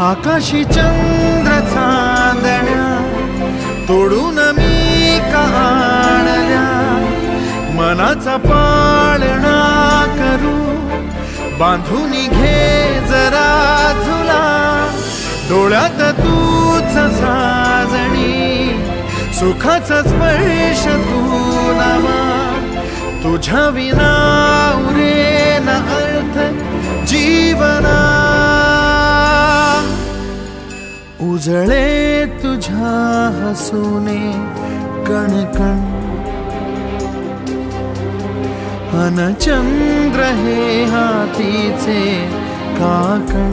आकाशी चंद्र चांदण्या तोडून मी आणल्या, मनाचा पाळणा करू बांधून घे जरा झुला, डोळ्यात तूच साजणी सुखाचा स्पर्श तू नामा, तुझ्या विना उरेन अर्थ जीवना, उजळे तुझ्या हसूने कणकण, अन चंद्र हे हातीचे काकण,